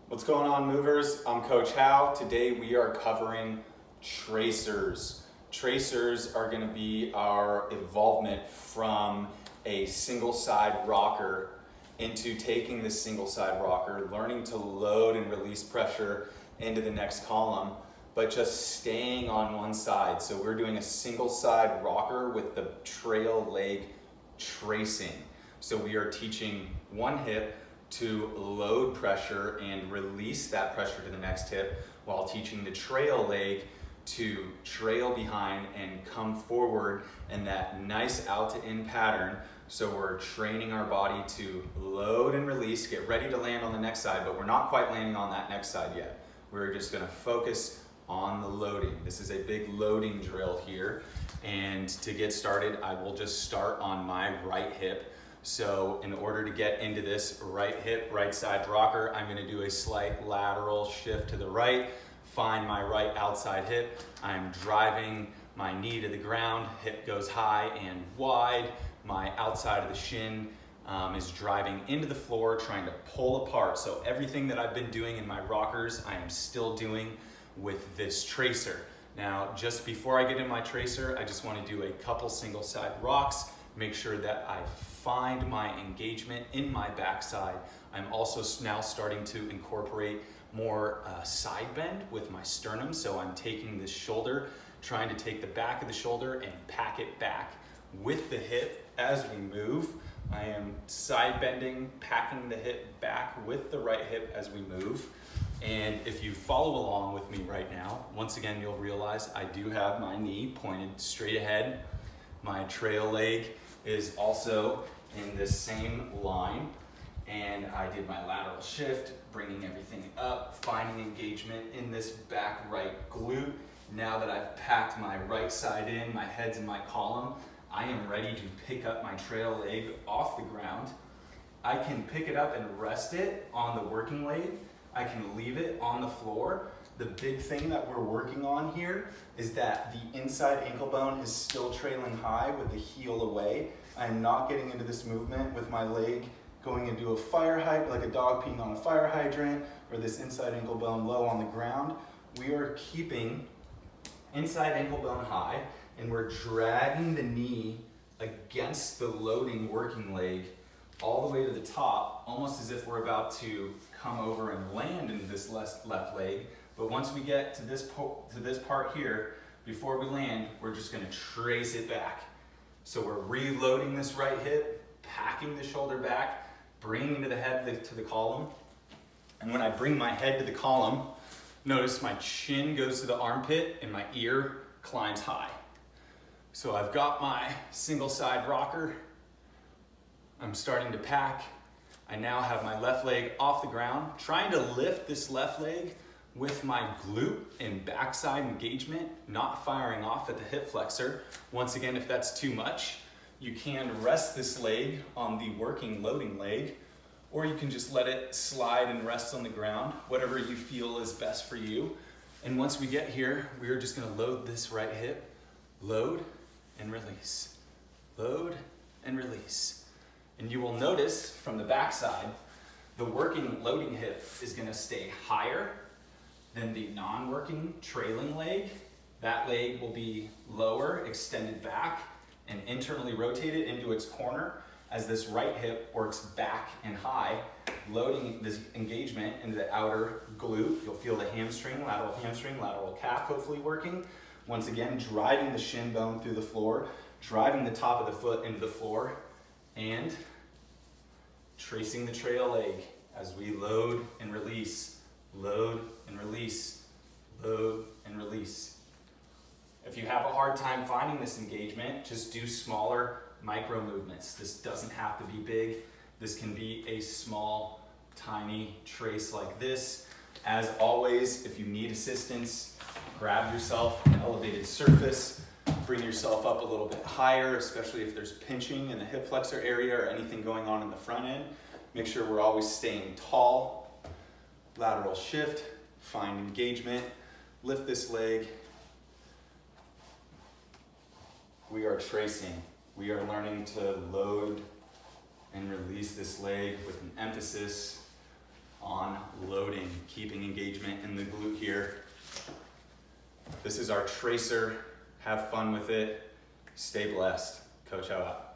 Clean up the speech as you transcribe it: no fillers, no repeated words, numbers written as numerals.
What's going on, movers? I'm Coach Hal. Today we are covering tracers. Tracers are going to be our evolvement from a single side rocker into taking this single side rocker, learning to load and release pressure into the next column, but just staying on one side. So we're doing a single side rocker with the trail leg tracing. So we are teaching one hip to load pressure and release that pressure to the next hip, while teaching the trail leg to trail behind and come forward in that nice out to in pattern. So we're training our body to load and release, get ready to land on the next side, but we're not quite landing on that next side yet. We're just gonna focus on the loading. This is a big loading drill here. And to get started, I will just start on my right hip. So in order to get into this right hip, right side rocker, I'm gonna do a slight lateral shift to the right, find my right outside hip. I'm driving my knee to the ground, hip goes high and wide. My outside of the shin is driving into the floor, trying to pull apart. So everything that I've been doing in my rockers, I am still doing with this tracer. Now, just before I get in my tracer, I just wanna do a couple single side rocks, make sure that I find my engagement in my backside. I'm also now starting to incorporate more side bend with my sternum. So I'm taking this shoulder, trying to take the back of the shoulder and pack it back with the hip as we move. I am side bending, packing the hip back with the right hip as we move. And if you follow along with me right now, once again, you'll realize I do have my knee pointed straight ahead. My trail leg is also in this same line, and I did my lateral shift, bringing everything up, finding engagement in this back right glute. Now that I've packed my right side in, my head's in my column, I am ready to pick up my trail leg off the ground. I can pick it up and rest it on the working leg. I can leave it on the floor. The big thing that we're working on here is that the inside ankle bone is still trailing high with the heel away. I'm not getting into this movement with my leg going into a fire hydrant, like a dog peeing on a fire hydrant, or this inside ankle bone low on the ground. We are keeping inside ankle bone high, and we're dragging the knee against the loading working leg all the way to the top, almost as if we're about to come over and land into this left leg. But once we get to this part here, before we land, we're just gonna trace it back. So we're reloading this right hip, packing the shoulder back, bringing the head to the column. And when I bring my head to the column, notice my chin goes to the armpit and my ear climbs high. So I've got my single side rocker. I'm starting to pack. I now have my left leg off the ground, trying to lift this left leg with my glute and backside engagement, not firing off at the hip flexor. Once again, if that's too much, you can rest this leg on the working loading leg, or you can just let it slide and rest on the ground, whatever you feel is best for you. And once we get here, we're just gonna load this right hip, load and release, load and release. And you will notice from the backside, the working loading hip is gonna stay higher than the non-working trailing leg. That leg will be lower, extended back, and internally rotated into its corner as this right hip works back and high, loading this engagement into the outer glute. You'll feel the hamstring, lateral calf hopefully working. Once again, driving the shin bone through the floor, driving the top of the foot into the floor, and tracing the trail leg as we load and release, load and release, load and release. If you have a hard time finding this engagement, just do smaller micro movements. This doesn't have to be big. This can be a small, tiny trace like this. As always, if you need assistance, grab yourself an elevated surface, bring yourself up a little bit higher, especially if there's pinching in the hip flexor area or anything going on in the front end. Make sure we're always staying tall. Lateral shift, find engagement, lift this leg. We are tracing. We are learning to load and release this leg with an emphasis on loading. keeping engagement in the glute here. This is our tracer. Have fun with it. Stay blessed. Coach Hao out.